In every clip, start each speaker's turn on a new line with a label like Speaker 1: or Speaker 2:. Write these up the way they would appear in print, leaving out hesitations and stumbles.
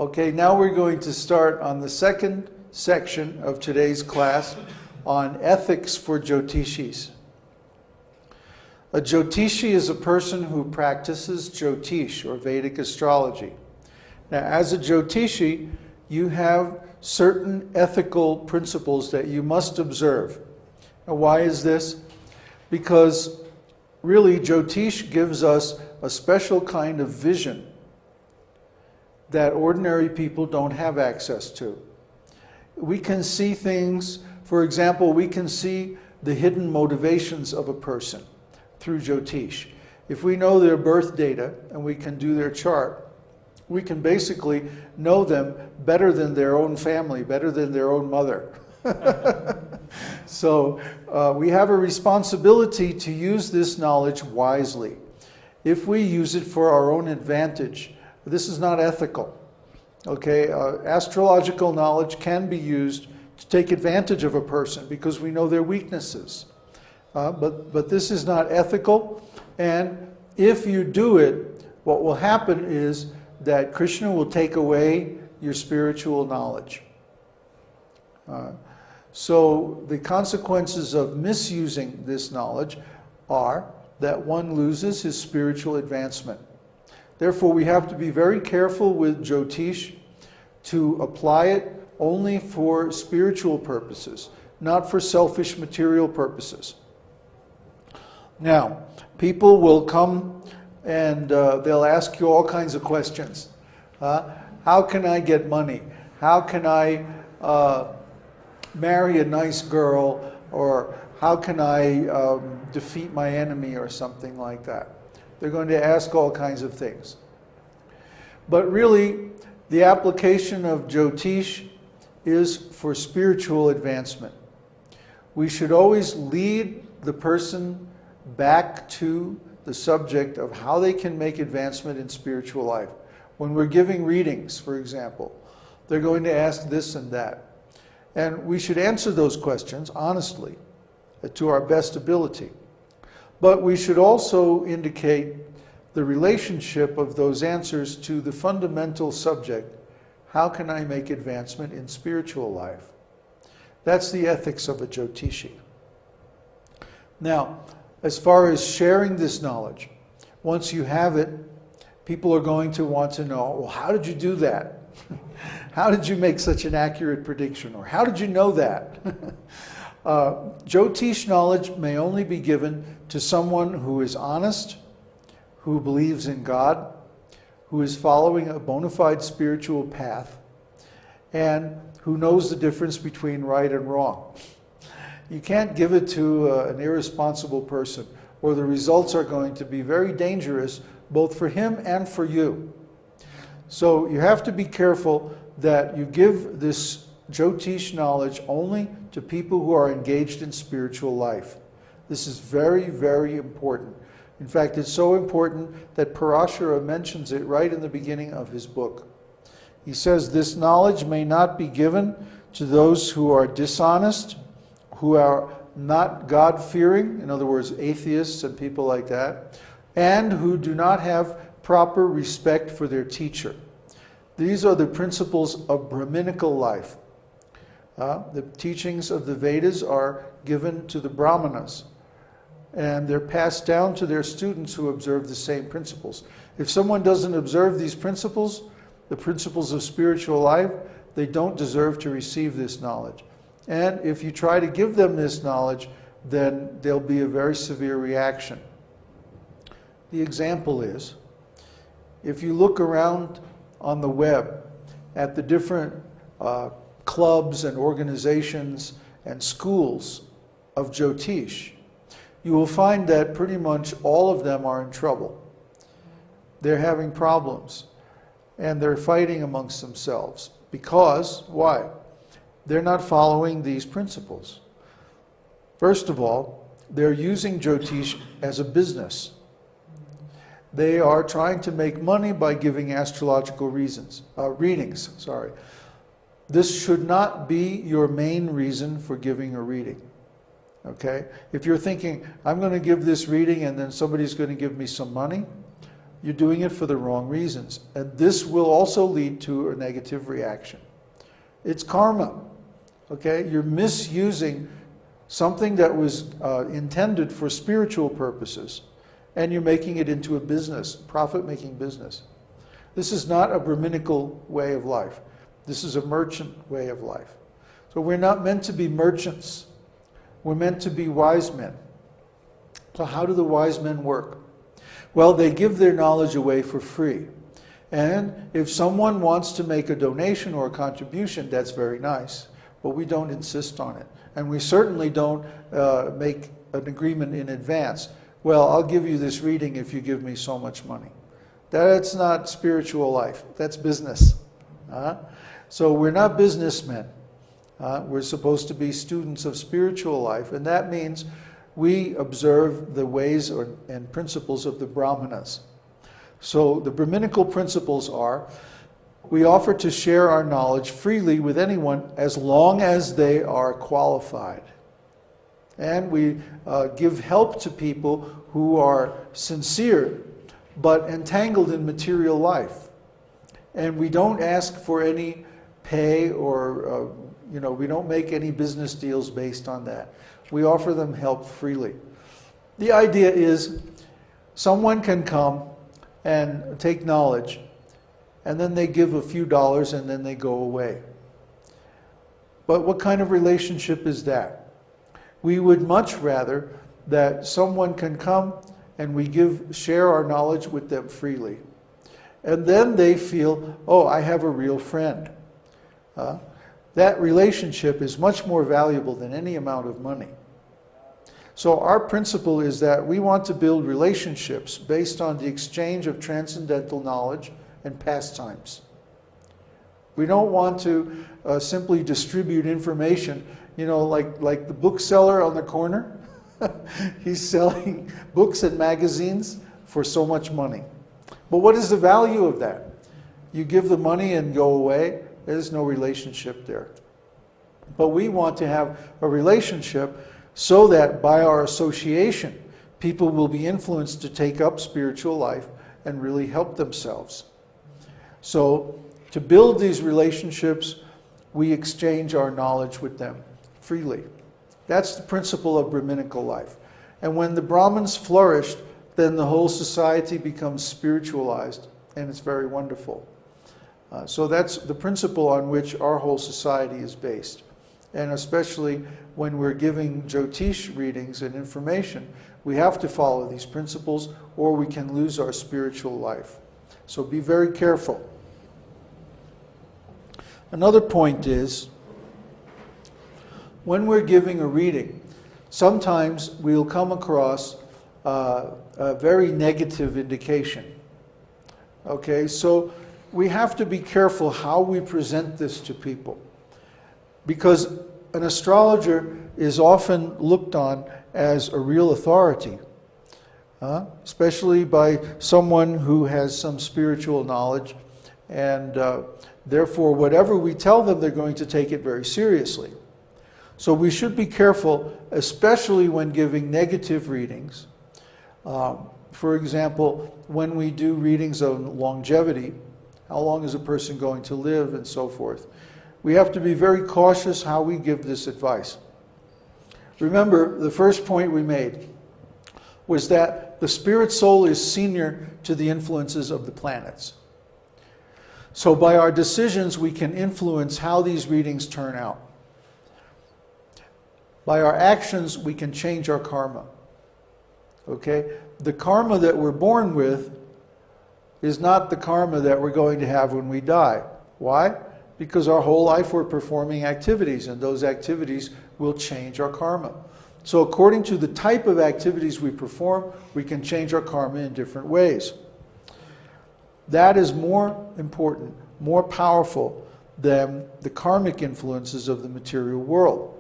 Speaker 1: Okay, now we're going to start on the second section of today's class on ethics for Jyotishis. A Jyotishi is a person who practices Jyotish, or Vedic astrology. Now, as a Jyotishi, you have certain ethical principles that you must observe. Now, why is this? Because really, Jyotish gives us a special kind of vision that ordinary people don't have access to. We can see things, for example, we can see the hidden motivations of a person through Jyotish. If we know their birth data and we can do their chart, we can basically know them better than their own family, better than their own mother. So we have a responsibility to use this knowledge wisely. If we use it for our own advantage, this is not ethical. Okay, astrological knowledge can be used to take advantage of a person because we know their weaknesses. But this is not ethical, and if you do it, what will happen is that Krishna will take away your spiritual knowledge. So the consequences of misusing this knowledge are that one loses his spiritual advancement. Therefore, we have to be very careful with Jyotish to apply it only for spiritual purposes, not for selfish material purposes. Now, people will come and they'll ask you all kinds of questions. How can I get money? How can I marry a nice girl? Or how can I defeat my enemy or something like that? They're going to ask all kinds of things. But really, the application of Jyotish is for spiritual advancement. We should always lead the person back to the subject of how they can make advancement in spiritual life. When we're giving readings, for example, they're going to ask this and that. And we should answer those questions honestly, to our best ability. But we should also indicate the relationship of those answers to the fundamental subject, how can I make advancement in spiritual life? That's the ethics of a Jyotishi. Now, as far as sharing this knowledge, once you have it, people are going to want to know, well, how did you do that? How did you make such an accurate prediction? Or how did you know that? Jyotish knowledge may only be given to someone who is honest, who believes in God, who is following a bona fide spiritual path, and who knows the difference between right and wrong. You can't give it to an irresponsible person, or the results are going to be very dangerous, both for him and for you. So you have to be careful that you give this Jyotish knowledge only to people who are engaged in spiritual life. This is very, very important. In fact, it's so important that Parashara mentions it right in the beginning of his book. He says, this knowledge may not be given to those who are dishonest, who are not God-fearing, in other words, atheists and people like that, and who do not have proper respect for their teacher. These are the principles of Brahminical life. The teachings of the Vedas are given to the Brahmanas, and they're passed down to their students who observe the same principles. If someone doesn't observe these principles, the principles of spiritual life, they don't deserve to receive this knowledge. And if you try to give them this knowledge, then there'll be a very severe reaction. The example is, if you look around on the web at the different clubs and organizations and schools of Jyotish, you will find that pretty much all of them are in trouble. They're having problems, and they're fighting amongst themselves. Because, why? They're not following these principles. First of all, they're using Jyotish as a business. They are trying to make money by giving astrological readings. This should not be your main reason for giving a reading. Okay? If you're thinking, I'm going to give this reading and then somebody's going to give me some money, you're doing it for the wrong reasons. And this will also lead to a negative reaction. It's karma. Okay? You're misusing something that was intended for spiritual purposes, and you're making it into a business, profit-making business. This is not a Brahminical way of life. This is a merchant way of life. So we're not meant to be merchants. We're meant to be wise men. So how do the wise men work? Well, they give their knowledge away for free. And if someone wants to make a donation or a contribution, that's very nice. But we don't insist on it. And we certainly don't make an agreement in advance. Well, I'll give you this reading if you give me so much money. That's not spiritual life. That's business. So we're not businessmen. We're supposed to be students of spiritual life. And that means we observe the ways and principles of the Brahmanas. So the Brahminical principles are, we offer to share our knowledge freely with anyone as long as they are qualified. And we give help to people who are sincere but entangled in material life. And we don't ask for any pay or, we don't make any business deals based on that. We offer them help freely. The idea is someone can come and take knowledge, and then they give a few dollars and then they go away. But what kind of relationship is that? We would much rather that someone can come and we share our knowledge with them freely. And then they feel, oh, I have a real friend. That relationship is much more valuable than any amount of money. So our principle is that we want to build relationships based on the exchange of transcendental knowledge and pastimes. We don't want to simply distribute information, like the bookseller on the corner. He's selling books and magazines for so much money. But what is the value of that? You give the money and go away. There's no relationship there. But we want to have a relationship so that by our association, people will be influenced to take up spiritual life and really help themselves. So to build these relationships, we exchange our knowledge with them freely. That's the principle of Brahminical life. And when the Brahmins flourished, then the whole society becomes spiritualized, and it's very wonderful. So that's the principle on which our whole society is based. And especially when we're giving Jyotish readings and information, we have to follow these principles or we can lose our spiritual life. So be very careful. Another point is, when we're giving a reading, sometimes we'll come across a very negative indication. Okay, so we have to be careful how we present this to people, because an astrologer is often looked on as a real authority, especially by someone who has some spiritual knowledge, and therefore whatever we tell them, they're going to take it very seriously. So we should be careful, especially when giving negative readings. For example, when we do readings on longevity, how long is a person going to live, and so forth, we have to be very cautious how we give this advice. Remember, the first point we made was that the spirit soul is senior to the influences of the planets. So by our decisions, we can influence how these readings turn out. By our actions, we can change our karma. Okay? The karma that we're born with is not the karma that we're going to have when we die. Why? Because our whole life we're performing activities, and those activities will change our karma. So according to the type of activities we perform, we can change our karma in different ways. That is more important, more powerful than the karmic influences of the material world.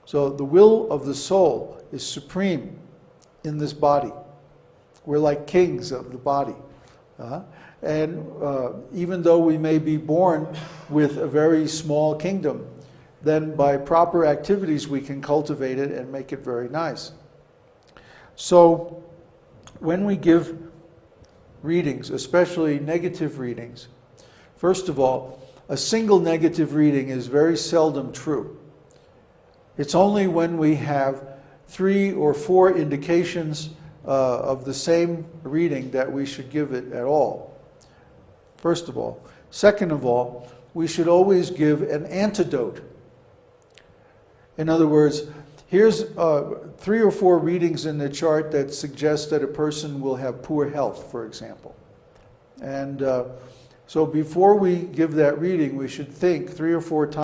Speaker 1: So the will of the soul is supreme in this body. We're like kings of the body. And even though we may be born with a very small kingdom, then by proper activities we can cultivate it and make it very nice. So when we give readings, especially negative readings. First of all, a single negative reading is very seldom true. It's only when we have 3 or 4 indications of the same reading that we should give it at all. First of all. Second of all, we should always give an antidote. In other words, here's 3 or 4 readings in the chart that suggest that a person will have poor health, for example. And so before we give that reading, we should think 3 or 4 times